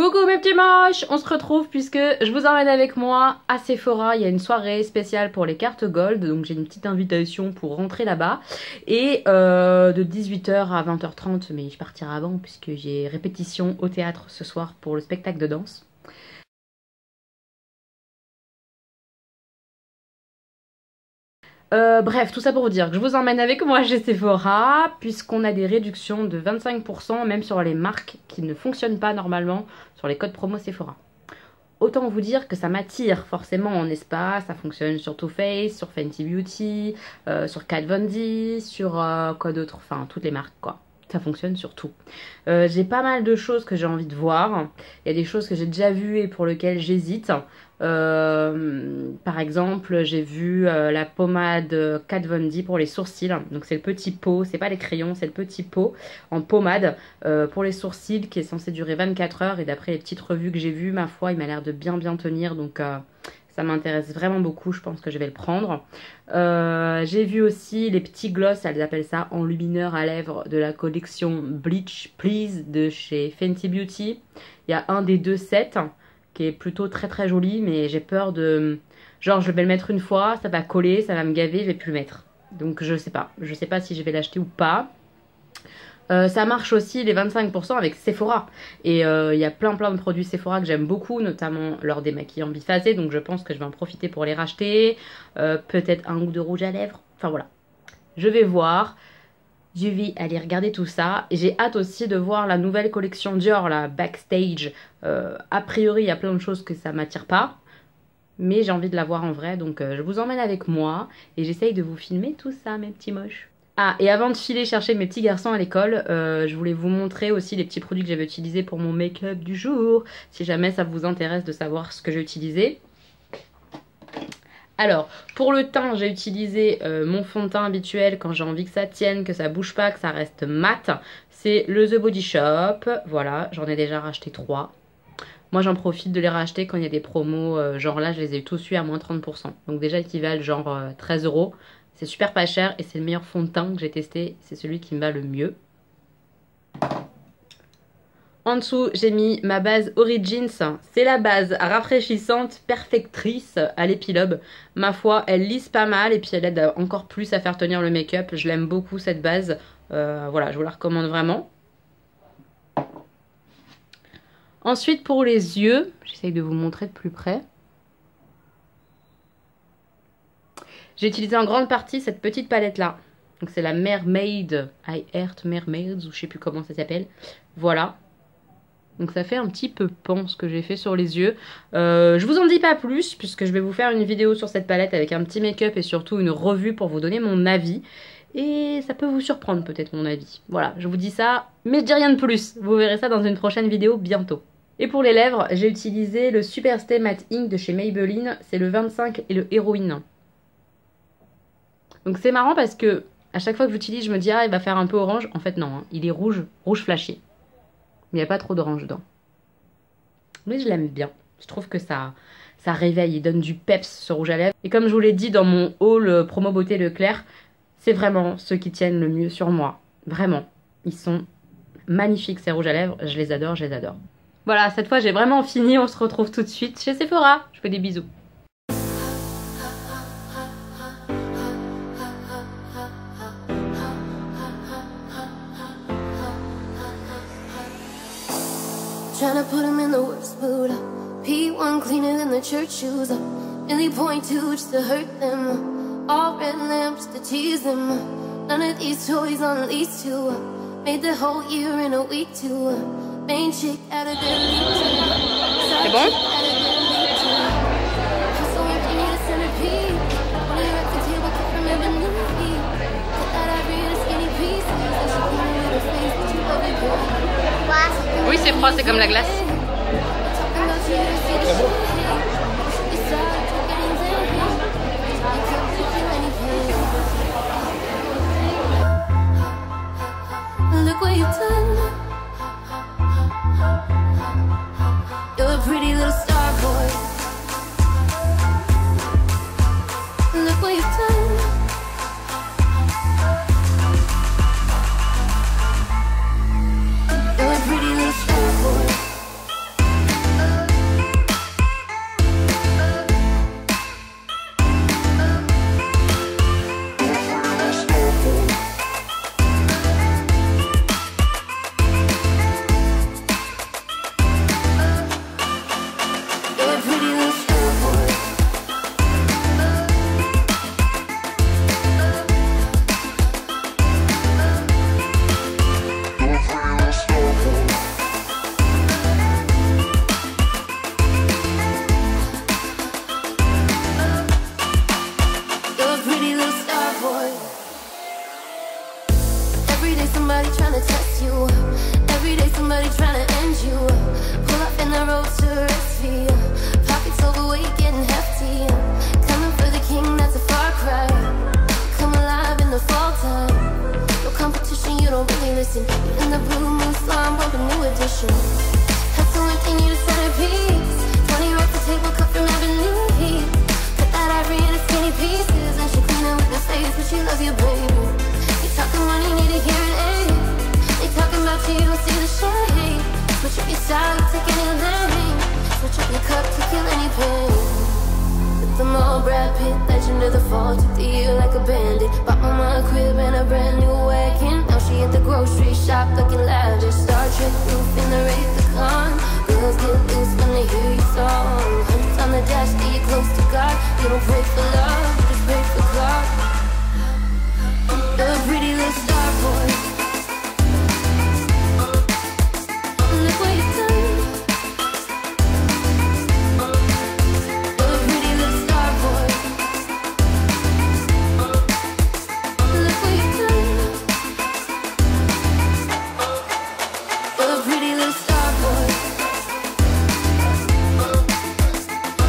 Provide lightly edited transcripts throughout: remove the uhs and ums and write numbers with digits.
Coucou mes petits moches, on se retrouve puisque je vous emmène avec moi à Sephora. Il y a une soirée spéciale pour les cartes gold, donc j'ai une petite invitation pour rentrer là-bas. Et de 18h à 20h30, mais je partirai avant puisque j'ai répétition au théâtre ce soir pour le spectacle de danse. Bref, tout ça pour vous dire que je vous emmène avec moi chez Sephora puisqu'on a des réductions de 25% même sur les marques qui ne fonctionnent pas normalement sur les codes promo Sephora. Autant vous dire que ça m'attire forcément, n'est-ce pas? Ça fonctionne sur Too Faced, sur Fenty Beauty, sur Kat Von D, sur quoi d'autre? Enfin, toutes les marques quoi. Ça fonctionne sur tout. J'ai pas mal de choses que j'ai envie de voir. Il y a des choses que j'ai déjà vues et pour lesquelles j'hésite. Par exemple, j'ai vu la pommade Kat Von D pour les sourcils. Donc c'est le petit pot, c'est pas les crayons, c'est le petit pot en pommade pour les sourcils qui est censé durer 24 heures. Et d'après les petites revues que j'ai vues, ma foi, il m'a l'air de bien tenir. Donc ça m'intéresse vraiment beaucoup, je pense que je vais le prendre. J'ai vu aussi les petits gloss, elles appellent ça enlumineur à lèvres de la collection Bleach Please de chez Fenty Beauty. Il y a un des deux sets qui est plutôt très joli, mais j'ai peur de... Genre je vais le mettre une fois, ça va coller, ça va me gaver, je vais plus le mettre. Donc je sais pas si je vais l'acheter ou pas. Ça marche aussi les 25% avec Sephora. Et il y a plein de produits Sephora que j'aime beaucoup, notamment leurs démaquillants biphasés. Donc je pense que je vais en profiter pour les racheter. Peut-être un ou deux rouges à lèvres. Enfin voilà. Je vais voir. Je vais aller regarder tout ça. Et j'ai hâte aussi de voir la nouvelle collection Dior, la Backstage. A priori, il y a plein de choses que ça m'attire pas. Mais j'ai envie de la voir en vrai. Donc je vous emmène avec moi. Et j'essaye de vous filmer tout ça, mes petits moches. Ah, et avant de filer chercher mes petits garçons à l'école, je voulais vous montrer aussi les petits produits que j'avais utilisés pour mon make-up du jour, si jamais ça vous intéresse de savoir ce que j'ai utilisé. Alors, pour le teint, j'ai utilisé mon fond de teint habituel quand j'ai envie que ça tienne, que ça bouge pas, que ça reste mat. C'est le The Body Shop, voilà, j'en ai déjà racheté 3. Moi, j'en profite de les racheter quand il y a des promos, genre là, je les ai tous eu à moins 30%. Donc déjà, ils valent genre 13 €. C'est super pas cher et c'est le meilleur fond de teint que j'ai testé. C'est celui qui me va le mieux. En dessous, j'ai mis ma base Origins. C'est la base rafraîchissante, perfectrice à l'épilobe. Ma foi, elle lisse pas mal et puis elle aide encore plus à faire tenir le make-up. Je l'aime beaucoup cette base. Voilà, je vous la recommande vraiment. Ensuite, pour les yeux, j'essaye de vous montrer de plus près. J'ai utilisé en grande partie cette petite palette là. Donc c'est la Mermaid, I Heart Mermaids ou je sais plus comment ça s'appelle. Voilà. Donc ça fait un petit peu pan ce que j'ai fait sur les yeux. Je vous en dis pas plus puisque je vais vous faire une vidéo sur cette palette avec un petit make-up et surtout une revue pour vous donner mon avis. Et ça peut vous surprendre peut-être mon avis. Voilà, je vous dis ça, mais je dis rien de plus. Vous verrez ça dans une prochaine vidéo bientôt. Et pour les lèvres, j'ai utilisé le Superstay Matte Ink de chez Maybelline. C'est le 25 et le Héroïne. Donc c'est marrant parce que à chaque fois que j'utilise, je me dis ah il va faire un peu orange. En fait non, hein, il est rouge flashy. Il n'y a pas trop d'orange dedans. Mais je l'aime bien. Je trouve que ça réveille, il donne du peps ce rouge à lèvres. Et comme je vous l'ai dit dans mon haul promo beauté Leclerc, c'est vraiment ceux qui tiennent le mieux sur moi. Vraiment. Ils sont magnifiques ces rouges à lèvres. Je les adore, je les adore. Voilà, cette fois j'ai vraiment fini. On se retrouve tout de suite chez Sephora. Je fais des bisous. Trying to put him in the worst mood. P1 cleaner than the church shoes. Nearly .2 just to hurt them. All red lamps to tease them. None of these toys on lease to. Made the whole year in a week too. Main chick out of their league. C'est bon? Oui, c'est froid, c'est comme la glace. Look what you've done. You're a pretty little star boy. Look what you've done. You're a pretty little star boy. side, take any lane. Switch up your cup to kill any pain. With them all Brad Pitt, legend of the fall. Took the year like a bandit. Bought mama a crib and a brand new wagon. Now she at the grocery shop looking lavish. Star Trek roof in the Wraith the Con. Girls get loose when they hear your song. Hundreds on the dash, stay close to God. You don't pray for love, you just pray for God. You're a pretty little star boy. Look what you've done. You're a pretty little star boy. Look what you've done. You're a pretty little star boy.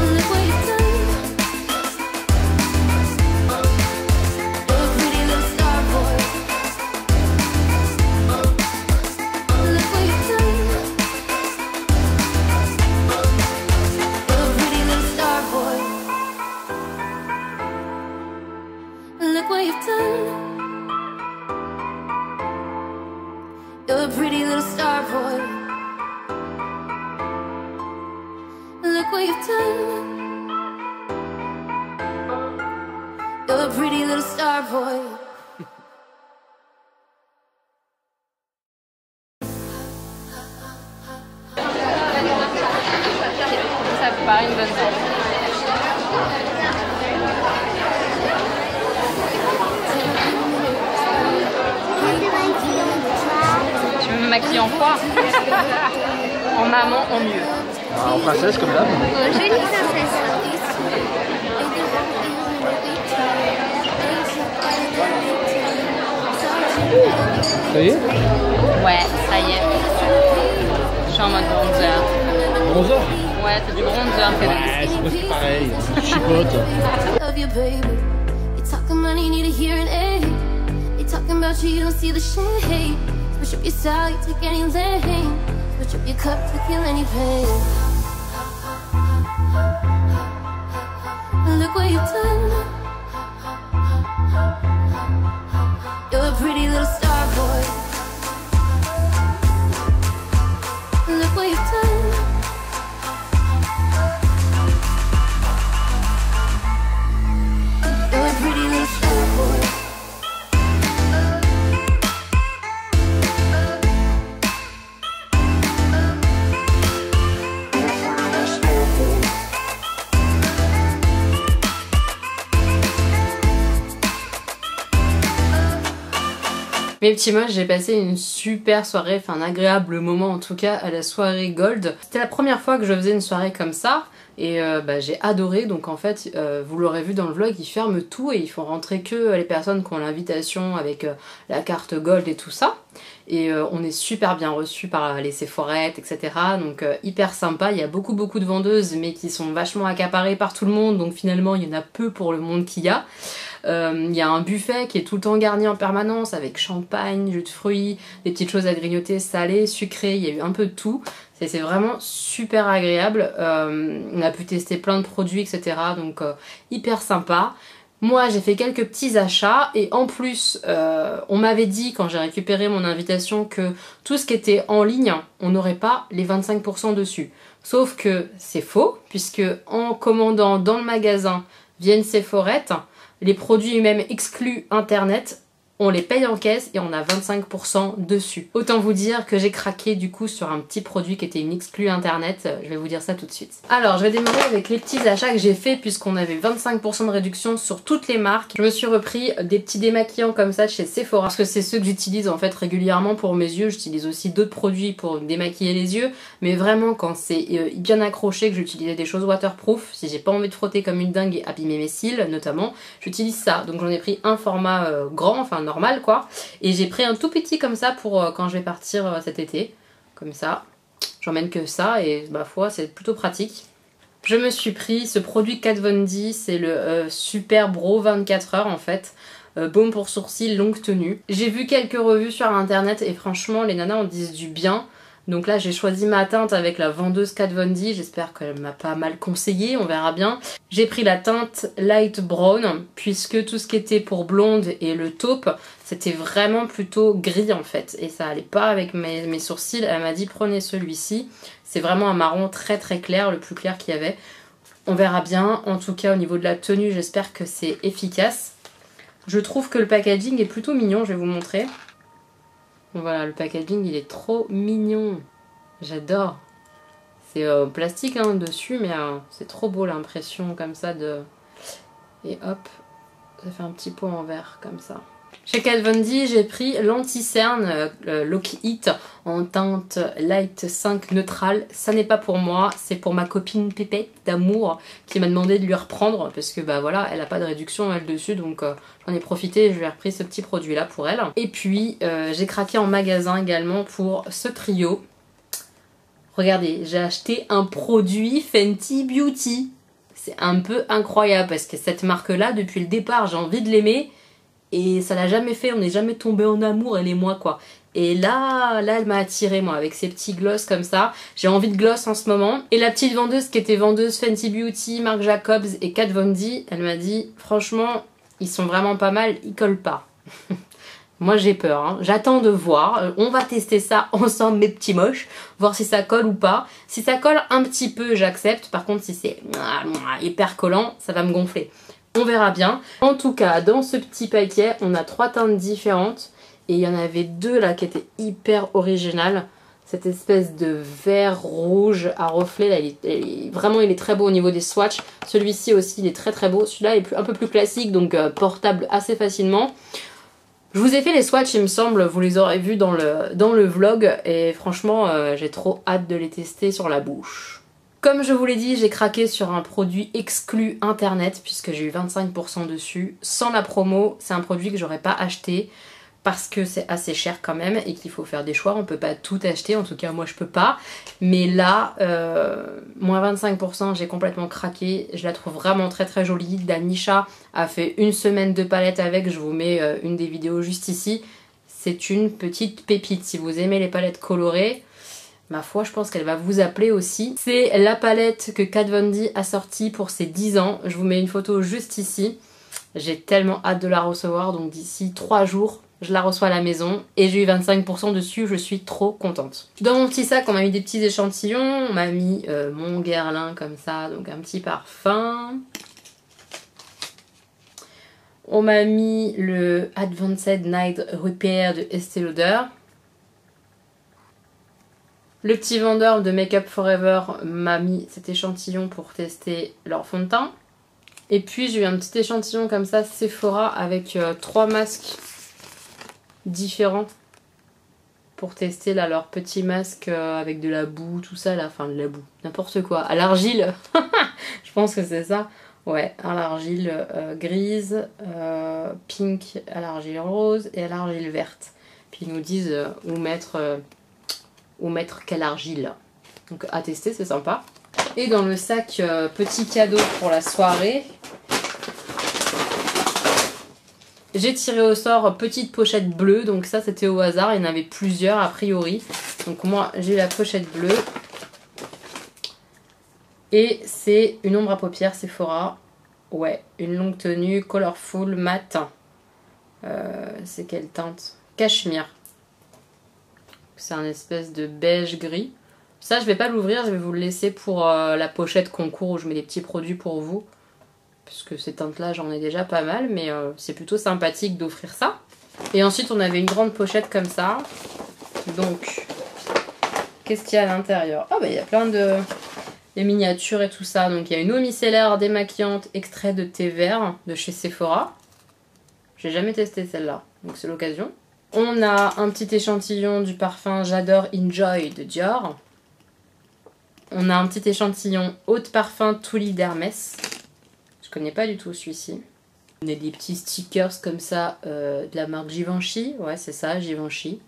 Look what you've done. You're a pretty little star boy. Look what you've done. You're a pretty little star boy. Look what you've done. You're a pretty little star boy. Look what you've done. You're a pretty little star boy. Ça vous paraît une bonne chose. Tu veux me maquiller en quoi? En maman, en mieux. En princesse comme d'hab. Jolie princesse. Ça y est? Ouais, ça y est. Je suis en mode bronzer. Bronzer? Ouais, c'est du bronzer. Ouais, c'est presque pareil. Chipote. Love you, baby. You talking money, need a hearing aid. They talking about you, you don't see the shade. Switch up your style, you take any lane. Switch up your cup to kill any pain. Look what you've done. You're a pretty little star boy. Look what you've done. You're a pretty little star boy. Mes petits moches, j'ai passé une super soirée, enfin un agréable moment en tout cas à la soirée Gold. C'était la première fois que je faisais une soirée comme ça et j'ai adoré. Donc en fait, vous l'aurez vu dans le vlog, ils ferment tout et ils font rentrer que les personnes qui ont l'invitation avec la carte Gold et tout ça. Et on est super bien reçus par les Sephorettes, etc. Donc hyper sympa. Il y a beaucoup de vendeuses mais qui sont vachement accaparées par tout le monde. Donc finalement il y en a peu pour le monde qu'il y a. Il y a un buffet qui est tout le temps garni en permanence avec champagne, jus de fruits, des petites choses à grignoter, salées, sucrées, il y a eu un peu de tout. C'est vraiment super agréable. On a pu tester plein de produits, etc. Donc hyper sympa. Moi j'ai fait quelques petits achats et en plus on m'avait dit quand j'ai récupéré mon invitation que tout ce qui était en ligne on n'aurait pas les 25% dessus. Sauf que c'est faux puisque en commandant dans le magasin Vienne Sephorettes, les produits même exclus internet, on les paye en caisse et on a 25% dessus. Autant vous dire que j'ai craqué du coup sur un petit produit qui était une exclue internet, je vais vous dire ça tout de suite. Alors je vais démarrer avec les petits achats que j'ai fait puisqu'on avait 25% de réduction sur toutes les marques. Je me suis repris des petits démaquillants comme ça de chez Sephora parce que c'est ceux que j'utilise en fait régulièrement pour mes yeux. J'utilise aussi d'autres produits pour démaquiller les yeux, mais vraiment quand c'est bien accroché que j'utilisais des choses waterproof, si j'ai pas envie de frotter comme une dingue et abîmer mes cils notamment, j'utilise ça. Donc j'en ai pris un format grand, enfin normal quoi, et j'ai pris un tout petit comme ça pour quand je vais partir cet été, comme ça, j'emmène que ça et ma foi c'est plutôt pratique. Je me suis pris ce produit Kat Von D, c'est le Super Bro 24 heures en fait, baume pour sourcils longue tenue. J'ai vu quelques revues sur internet et franchement les nanas en disent du bien. Donc là j'ai choisi ma teinte avec la vendeuse Kat Von D, j'espère qu'elle m'a pas mal conseillé, on verra bien. J'ai pris la teinte Light Brown puisque tout ce qui était pour blonde et le taupe c'était vraiment plutôt gris en fait et ça allait pas avec mes sourcils. Elle m'a dit prenez celui-ci, c'est vraiment un marron très très clair, le plus clair qu'il y avait. On verra bien, en tout cas au niveau de la tenue j'espère que c'est efficace. Je trouve que le packaging est plutôt mignon, je vais vous montrer. Voilà, le packaging il est trop mignon, j'adore. C'est plastique hein, dessus, mais c'est trop beau l'impression comme ça de... Et hop, ça fait un petit pot en verre comme ça. Chez Kat Von D, j'ai pris l'anti-cerne Lock It en teinte Light 5 neutrale. Ça n'est pas pour moi, c'est pour ma copine Pépette d'amour qui m'a demandé de lui reprendre parce que bah voilà, elle a pas de réduction elle dessus donc j'en ai profité et je lui ai repris ce petit produit là pour elle. Et puis j'ai craqué en magasin également pour ce trio. Regardez, j'ai acheté un produit Fenty Beauty. C'est un peu incroyable parce que cette marque là depuis le départ j'ai envie de l'aimer. Et ça l'a jamais fait, on n'est jamais tombé en amour, elle et moi quoi. Et là elle m'a attirée moi, avec ses petits gloss comme ça. J'ai envie de gloss en ce moment. Et la petite vendeuse qui était vendeuse Fenty Beauty, Marc Jacobs et Kat Von D, elle m'a dit franchement, ils sont vraiment pas mal, ils collent pas. Moi j'ai peur, hein. J'attends de voir. On va tester ça ensemble mes petits moches, voir si ça colle ou pas. Si ça colle un petit peu, j'accepte. Par contre si c'est hyper collant, ça va me gonfler. On verra bien. En tout cas, dans ce petit paquet, on a 3 teintes différentes. Et il y en avait 2 là qui étaient hyper originales. Cette espèce de vert rouge à reflet, là, vraiment il est très beau au niveau des swatchs. Celui-ci aussi, il est très très beau. Celui-là est un peu plus classique, donc portable assez facilement. Je vous ai fait les swatchs, il me semble, vous les aurez vus dans le vlog. Et franchement, j'ai trop hâte de les tester sur la bouche. Comme je vous l'ai dit, j'ai craqué sur un produit exclu internet puisque j'ai eu 25% dessus. Sans la promo, c'est un produit que j'aurais pas acheté parce que c'est assez cher quand même et qu'il faut faire des choix. On peut pas tout acheter, en tout cas moi je peux pas. Mais là, moins 25%, j'ai complètement craqué. Je la trouve vraiment très très jolie. Danisha a fait une semaine de palette avec, je vous mets une des vidéos juste ici. C'est une petite pépite. Si vous aimez les palettes colorées, ma foi, je pense qu'elle va vous appeler aussi. C'est la palette que Kat Von D a sortie pour ses 10 ans. Je vous mets une photo juste ici. J'ai tellement hâte de la recevoir. Donc d'ici 3 jours, je la reçois à la maison. Et j'ai eu 25% dessus. Je suis trop contente. Dans mon petit sac, on m'a mis des petits échantillons. On m'a mis mon Guerlain comme ça. Donc un petit parfum. On m'a mis le Advanced Night Repair de Estée Lauder. Le petit vendeur de Make Up Forever m'a mis cet échantillon pour tester leur fond de teint. Et puis j'ai eu un petit échantillon comme ça Sephora avec 3 masques différents pour tester là leur petit masque avec de la boue, tout ça là, enfin de la boue, n'importe quoi, à l'argile. Je pense que c'est ça. Ouais, à l'argile grise, pink à l'argile rose et à l'argile verte. Puis ils nous disent où mettre quelle argile. Donc à tester, c'est sympa. Et dans le sac petit cadeau pour la soirée, j'ai tiré au sort petite pochette bleue. Donc ça c'était au hasard, il y en avait plusieurs a priori. Donc moi j'ai la pochette bleue. Et c'est une ombre à paupières Sephora. Ouais, une longue tenue, colorful, matin. C'est quelle teinte? Cachemire. C'est un espèce de beige gris. Ça, je vais pas l'ouvrir, je vais vous le laisser pour la pochette concours où je mets des petits produits pour vous. Parce que ces teintes-là, j'en ai déjà pas mal, mais c'est plutôt sympathique d'offrir ça. Et ensuite, on avait une grande pochette comme ça. Donc, qu'est-ce qu'il y a à l'intérieur? Ah, bah, il y a plein de miniatures et tout ça. Donc, il y a une eau micellaire démaquillante extrait de thé vert de chez Sephora. J'ai jamais testé celle-là, donc c'est l'occasion. On a un petit échantillon du parfum J'adore Enjoy de Dior. On a un petit échantillon Eau de parfum Tully d'Hermès. Je connais pas du tout celui-ci. On a des petits stickers comme ça de la marque Givenchy. Ouais, c'est ça, Givenchy.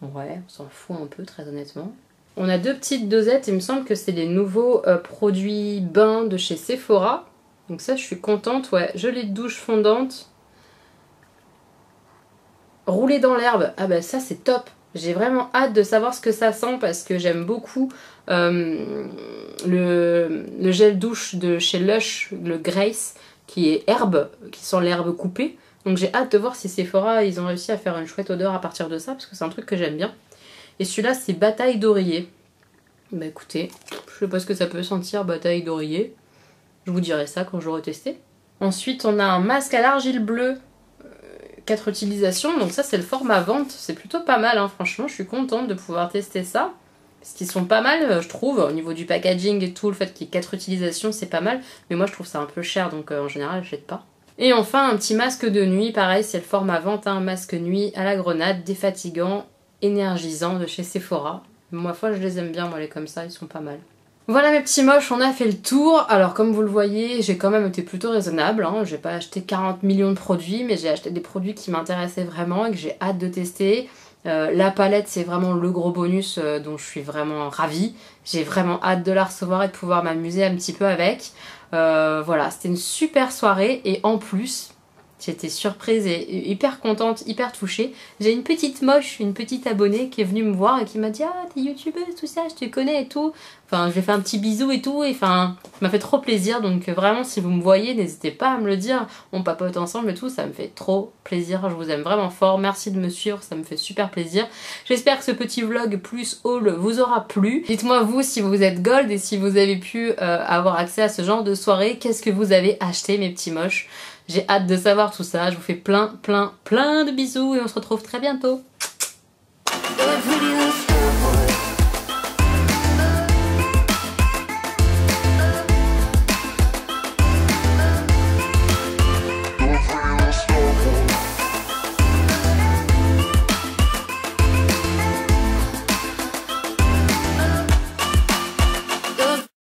Ouais, on s'en fout un peu, très honnêtement. On a 2 petites dosettes. Il me semble que c'est les nouveaux produits bains de chez Sephora. Donc ça, je suis contente. Ouais, gelée de douche fondante. Rouler dans l'herbe, ah bah ça c'est top. J'ai vraiment hâte de savoir ce que ça sent parce que j'aime beaucoup le gel douche de chez Lush, le Grace, qui est herbe, qui sent l'herbe coupée. Donc j'ai hâte de voir si Sephora ils ont réussi à faire une chouette odeur à partir de ça parce que c'est un truc que j'aime bien. Et celui-là c'est Bataille d'oreiller. Bah écoutez, je sais pas ce que ça peut sentir Bataille d'oreiller. Je vous dirai ça quand j'aurai testé. Ensuite on a un masque à l'argile bleue 4 utilisations. Donc ça c'est le format vente. C'est plutôt pas mal hein. Franchement je suis contente de pouvoir tester ça. Parce qu'ils sont pas mal je trouve. Au niveau du packaging et tout, le fait qu'il y ait 4 utilisations c'est pas mal. Mais moi je trouve ça un peu cher donc en général je jette pas. Et enfin un petit masque de nuit, pareil c'est le format vente, un masque nuit à la grenade, défatigant, énergisant de chez Sephora. Ma foi je les aime bien, moi les comme ça, ils sont pas mal. Voilà mes petits moches, on a fait le tour. Alors comme vous le voyez, j'ai quand même été plutôt raisonnable, hein. J'ai pas acheté 40 millions de produits, mais j'ai acheté des produits qui m'intéressaient vraiment et que j'ai hâte de tester. La palette c'est vraiment le gros bonus dont je suis vraiment ravie. J'ai vraiment hâte de la recevoir et de pouvoir m'amuser un petit peu avec. Voilà, c'était une super soirée et en plus j'étais surprise et hyper contente, hyper touchée. J'ai une petite moche, une petite abonnée qui est venue me voir et qui m'a dit ah t'es youtubeuse tout ça, je te connais et tout. Enfin je lui ai fait un petit bisou et tout et enfin ça m'a fait trop plaisir donc vraiment si vous me voyez n'hésitez pas à me le dire, on papote ensemble et tout, ça me fait trop plaisir, je vous aime vraiment fort, merci de me suivre, ça me fait super plaisir. J'espère que ce petit vlog plus haul vous aura plu. Dites-moi vous si vous êtes gold et si vous avez pu avoir accès à ce genre de soirée, qu'est-ce que vous avez acheté mes petits moches. J'ai hâte de savoir tout ça, je vous fais plein de bisous et on se retrouve très bientôt.